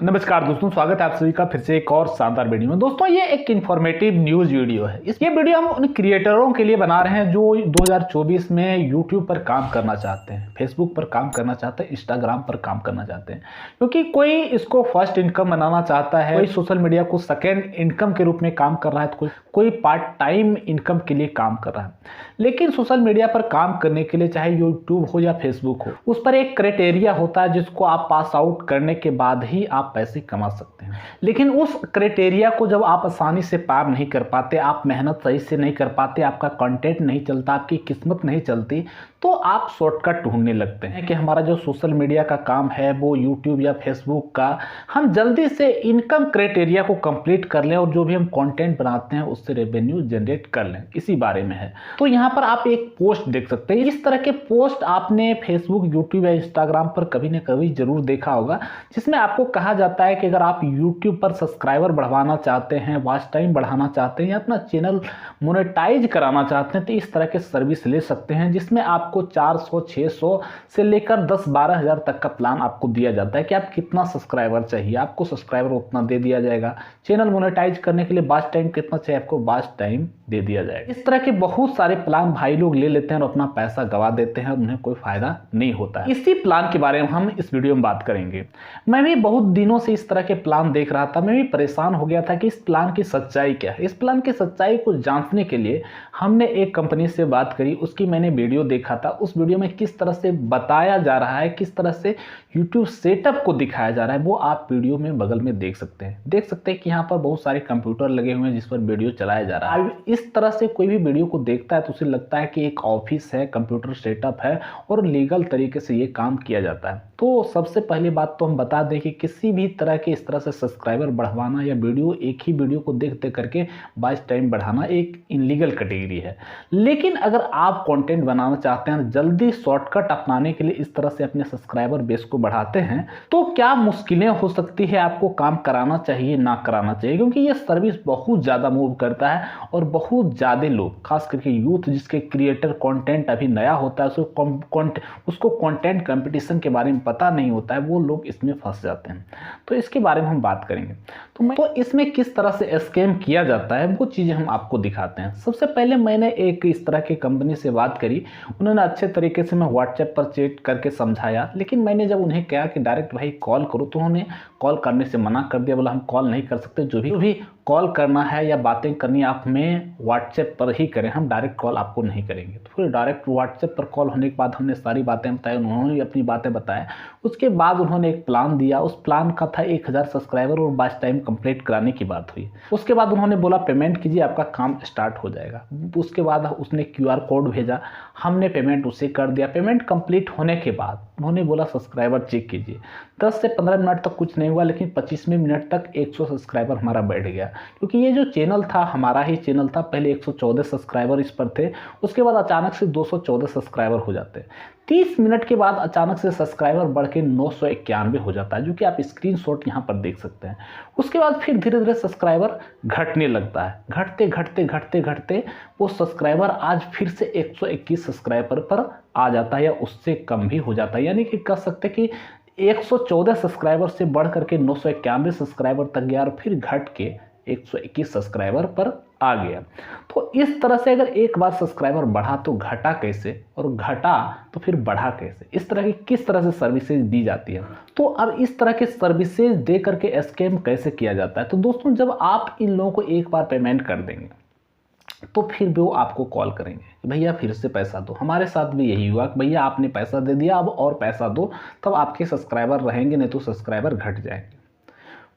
नमस्कार दोस्तों, स्वागत है आप सभी का फिर से एक और शानदार वीडियो में। दोस्तों ये एक इन्फॉर्मेटिव न्यूज़ वीडियो है। ये वीडियो हम उन क्रिएटरों के लिए बना रहे हैं जो 2024 में यूट्यूब पर काम करना चाहते हैं, फेसबुक पर काम करना चाहते हैं, इंस्टाग्राम पर काम करना चाहते हैं। क्योंकि कोई इसको फर्स्ट इनकम बनाना चाहता है, कोई सोशल मीडिया को सेकेंड इनकम के रूप में काम कर रहा है, तो कोई पार्ट टाइम इनकम के लिए काम कर रहा है। लेकिन सोशल मीडिया पर काम करने के लिए चाहे यूट्यूब हो या फेसबुक हो, उस पर एक क्राइटेरिया होता है जिसको आप पास आउट करने के बाद ही आप पैसे कमा सकते हैं। लेकिन उस क्राइटेरिया को जब आप आसानी से पार नहीं कर पाते, आप मेहनत सही से नहीं कर पाते, आपका कंटेंट नहीं चलता, आपकी किस्मत नहीं चलती, तो आप शॉर्टकट ढूंढने लगते हैं कि हमारा जो सोशल मीडिया का काम है वो यूट्यूब या फेसबुक का, हम जल्दी से इनकम क्राइटेरिया को कंप्लीट कर लें और जो भी हम कंटेंट बनाते हैं उससे रेवेन्यू जनरेट कर लें, इसी बारे में है। तो यहाँ पर आप एक पोस्ट देख सकते हैं। इस तरह के पोस्ट आपने फेसबुक, यूट्यूब या इंस्टाग्राम पर कभी ना कभी जरूर देखा होगा, जिसमें आपको कहा जाता है कि अगर आप यूट्यूब पर सब्सक्राइबर बढ़वाना चाहते हैं, वॉच टाइम बढ़ाना चाहते हैं या अपना चैनल मोनेटाइज कराना चाहते हैं, तो इस तरह के सर्विस ले सकते हैं, जिसमें आपको 400, 600 से लेकर 10-12 हज़ार तक का प्लान आपको दिया जाता है कि आप कितना सब्सक्राइबर चाहिए, आपको सब्सक्राइबर उतना दे दिया जाएगा। चैनल मोनेटाइज करने के लिए वॉच टाइम कितना चाहिए, आपको वॉच टाइम दे दिया जाएगा। इस तरह के बहुत सारे प्लान भाई लोग ले लेते हैं और अपना पैसा गवा देते हैं और उन्हें कोई फायदा नहीं होता है। इसी प्लान के बारे में हम इस वीडियो में बात करेंगे। मैं भी बहुत दिनों से इस तरह के प्लान देख रहा था, मैं भी परेशान हो गया था कि इस प्लान की सच्चाई क्या है। इस प्लान की सच्चाई को जांचने के लिए हमने एक कंपनी से बात करी, उसकी मैंने वीडियो देखा था। उस वीडियो में किस तरह से बताया जा रहा है, किस तरह से यूट्यूब सेटअप को दिखाया जा रहा है, वो आप वीडियो में बगल में देख सकते हैं कि यहाँ पर बहुत सारे कंप्यूटर लगे हुए हैं जिस पर वीडियो चलाया जा रहा है। इस तरह से कोई भी वीडियो को देखता है तो उसे लगता है कि एक ऑफिस है, कंप्यूटर सेटअप है और लीगल तरीके से ये काम किया जाता है। तो सबसे पहली बात तो हम बता दें कि किसी भी तरह के इस तरह से सब्सक्राइबर बढ़वाना या वीडियो, एक ही वीडियो को देख करके वॉच टाइम बढ़ाना एक इनलीगल कैटेगरी है। लेकिन अगर आप कंटेंट बनाना चाहते हैं, जल्दी शॉर्टकट अपनाने के लिए इस तरह से अपने सब्सक्राइबर बेस को बढ़ाते हैं, तो क्या मुश्किलें हो सकती है, आपको काम कराना चाहिए ना कराना चाहिए। क्योंकि ये सर्विस बहुत ज़्यादा मूव करता है और बहुत ज़्यादा लोग, खास करके यूथ जिसके क्रिएटर कंटेंट अभी नया होता है, उसको कंटेंट कंपटीशन के बारे में पता नहीं होता है, वो लोग इसमें फंस जाते हैं। तो इसके बारे में हम बात करेंगे। तो इसमें किस तरह से स्कैम किया जाता है वो चीज़ें हम आपको दिखाते हैं। सबसे पहले मैंने एक इस तरह की कंपनी से बात करी, उन्होंने अच्छे तरीके से मैं व्हाट्सएप पर चैट करके समझाया, लेकिन मैंने जब उन्हें कहा कि डायरेक्ट भाई कॉल करो, तो उन्होंने कॉल करने से मना कर दिया। बोला हम कॉल नहीं कर सकते, जो भी कॉल करना है या बातें करनी आप हमें व्हाट्सएप पर ही करें, हम डायरेक्ट कॉल आपको नहीं करेंगे। तो फिर डायरेक्ट व्हाट्सएप पर कॉल होने के बाद हमने सारी बातें बताई, उन्होंने भी अपनी बातें बताया। उसके बाद उन्होंने एक प्लान दिया, उस प्लान का था 1000 सब्सक्राइबर और वॉच टाइम कंप्लीट कराने की बात हुई। उसके बाद उन्होंने बोला पेमेंट कीजिए, आपका काम स्टार्ट हो जाएगा। उसके बाद उसने QR कोड भेजा, हमने पेमेंट उसे कर दिया। पेमेंट कंप्लीट होने के बाद उन्होंने बोला सब्सक्राइबर चेक कीजिए। 10 से 15 मिनट तक कुछ नहीं हुआ, लेकिन 25वें मिनट तक 100 सब्सक्राइबर हमारा बैठ गया। क्योंकि ये जो चैनल था हमारा ही चैनल था, पहले 114 सब्सक्राइबर इस पर थे, उसके बाद अचानक से 214 सब्सक्राइबर हो जाते हैं। 30 मिनट के बाद अचानक से सब्सक्राइबर बढ़ के 991 हो जाता है, जो कि आप स्क्रीनशॉट यहाँ पर देख सकते हैं। उसके बाद फिर धीरे धीरे सब्सक्राइबर घटने लगता है, घटते घटते घटते घटते वो सब्सक्राइबर आज फिर से 121 सब्सक्राइबर पर आ जाता है या उससे कम भी हो जाता है। यानी कि कह सकते कि 114 सब्सक्राइबर से बढ़ करके 991 सब्सक्राइबर तक गया और फिर घट के 121 सब्सक्राइबर पर आ गया। तो इस तरह से अगर एक बार सब्सक्राइबर बढ़ा तो घटा कैसे, और घटा तो फिर बढ़ा कैसे, इस तरह की किस तरह से सर्विसेज दी जाती है। तो अब इस तरह के सर्विसेज दे करके स्कैम कैसे किया जाता है। तो दोस्तों, जब आप इन लोगों को एक बार पेमेंट कर देंगे तो फिर भी वो आपको कॉल करेंगे कि भैया फिर से पैसा दो। हमारे साथ भी यही हुआ कि भैया आपने पैसा दे दिया, अब और पैसा दो, तब आपके सब्सक्राइबर रहेंगे, नहीं तो सब्सक्राइबर घट जाएंगे।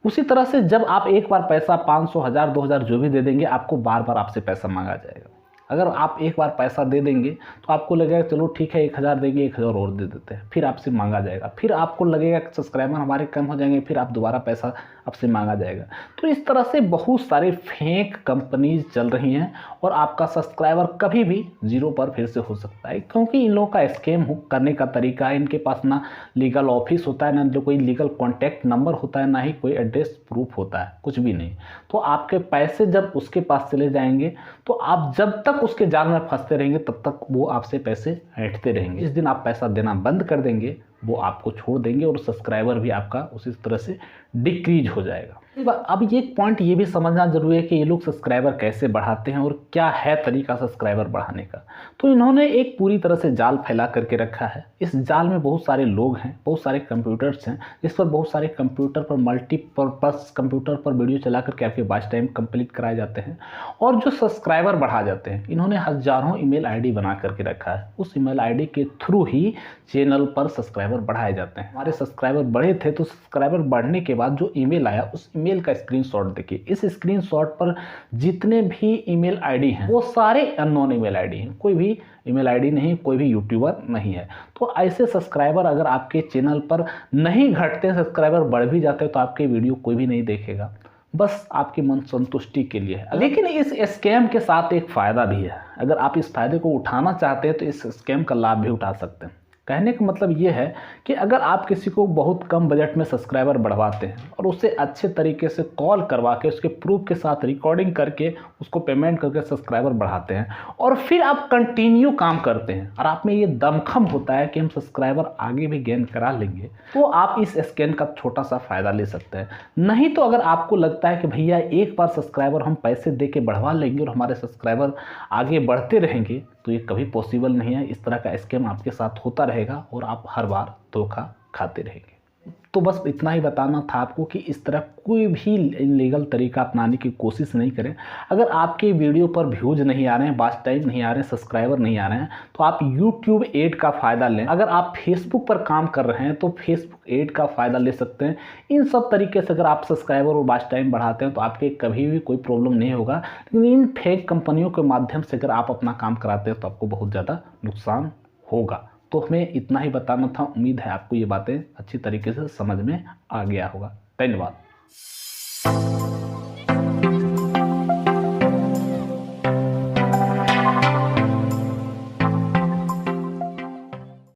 उसी तरह से जब आप एक बार पैसा 500, 1000, 2000 जो भी दे देंगे, आपको बार बार आपसे पैसा मांगा जाएगा। अगर आप एक बार पैसा दे देंगे तो आपको लगेगा चलो ठीक है 1000 देंगे, 1000 और दे देते हैं, फिर आपसे मांगा जाएगा। फिर आपको लगेगा कि सब्सक्राइबर हमारे कम हो जाएंगे, फिर आप दोबारा पैसा आपसे मांगा जाएगा। तो इस तरह से बहुत सारे फेक कंपनीज चल रही हैं और आपका सब्सक्राइबर कभी भी 0 पर फिर से हो सकता है, क्योंकि इन लोगों का स्कैम करने का तरीका है। इनके पास ना लीगल ऑफिस होता है, ना जो कोई लीगल कॉन्टैक्ट नंबर होता है, ना ही कोई एड्रेस प्रूफ होता है, कुछ भी नहीं। तो आपके पैसे जब उसके पास चले जाएंगे तो आप जब तक उसके जाल में फंसते रहेंगे तब तक वो आपसे पैसे ऐंठते रहेंगे। इस दिन आप पैसा देना बंद कर देंगे वो आपको छोड़ देंगे और सब्सक्राइबर भी आपका उसी तरह से डिक्रीज हो जाएगा। अब ये पॉइंट ये भी समझना जरूरी है कि ये लोग सब्सक्राइबर कैसे बढ़ाते हैं और क्या है तरीका सब्सक्राइबर बढ़ाने का। तो इन्होंने एक पूरी तरह से जाल फैला करके रखा है। इस जाल में बहुत सारे लोग हैं, बहुत सारे कंप्यूटर्स हैं, जिस पर बहुत सारे कंप्यूटर पर मल्टीपर्पज़ कंप्यूटर पर वीडियो चला करके आपके वॉच टाइम कंप्लीट कराए जाते हैं और जो सब्सक्राइबर बढ़ा जाते हैं। इन्होंने हज़ारों ईमेल आईडी बना करके रखा है। उस ईमेल आईडी के थ्रू ही चैनल पर सब्सक्राइबर बढ़ाए जाते हैं। हमारे सब्सक्राइबर बढ़े थे तो सब्सक्राइबर बढ़ने के बाद जो ईमेल आया उस ईमेल का स्क्रीनशॉट देखिए। इस स्क्रीनशॉट पर जितने भी ईमेल आईडी हैं वो सारे अननोन ईमेल आईडी हैं, कोई भी ईमेल आईडी नहीं, कोई भी यूट्यूबर नहीं है। तो ऐसे सब्सक्राइबर अगर आपके चैनल पर नहीं घटते, सब्सक्राइबर बढ़ भी जाते तो आपके वीडियो कोई भी नहीं देखेगा, बस आपकी मन संतुष्टि के लिए है। लेकिन इस स्कैम के साथ एक फ़ायदा भी है। अगर आप इस फायदे को उठाना चाहते हैं तो इस स्कैम का लाभ भी उठा सकते हैं। कहने का मतलब ये है कि अगर आप किसी को बहुत कम बजट में सब्सक्राइबर बढ़वाते हैं और उससे अच्छे तरीके से कॉल करवा के उसके प्रूफ के साथ रिकॉर्डिंग करके उसको पेमेंट करके सब्सक्राइबर बढ़ाते हैं और फिर आप कंटिन्यू काम करते हैं और आप में ये दमखम होता है कि हम सब्सक्राइबर आगे भी गेन करा लेंगे, तो आप इस स्कैम का छोटा सा फ़ायदा ले सकते हैं। नहीं तो अगर आपको लगता है कि भैया एक बार सब्सक्राइबर हम पैसे दे के बढ़वा लेंगे और हमारे सब्सक्राइबर आगे बढ़ते रहेंगे, तो ये कभी पॉसिबल नहीं है। इस तरह का स्कैम आपके साथ होता रहेगा और आप हर बार धोखा खाते रहेंगे। तो बस इतना ही बताना था आपको कि इस तरह कोई भी इलीगल तरीका अपनाने की कोशिश नहीं करें। अगर आपके वीडियो पर व्यूज नहीं आ रहे हैं, वॉच टाइम नहीं आ रहे हैं, सब्सक्राइबर नहीं आ रहे हैं, तो आप यूट्यूब एड का फ़ायदा लें। अगर आप फेसबुक पर काम कर रहे हैं तो फेसबुक एड का फ़ायदा ले सकते हैं। इन सब तरीके से अगर आप सब्सक्राइबर और वॉच टाइम बढ़ाते हैं तो आपके कभी भी कोई प्रॉब्लम नहीं होगा। लेकिन इन फेक कंपनियों के माध्यम से अगर आप अपना काम कराते हैं तो आपको बहुत ज़्यादा नुकसान होगा। तो हमें इतना ही बताना था। उम्मीद है आपको ये बातें अच्छी तरीके से समझ में आ गया होगा। धन्यवाद।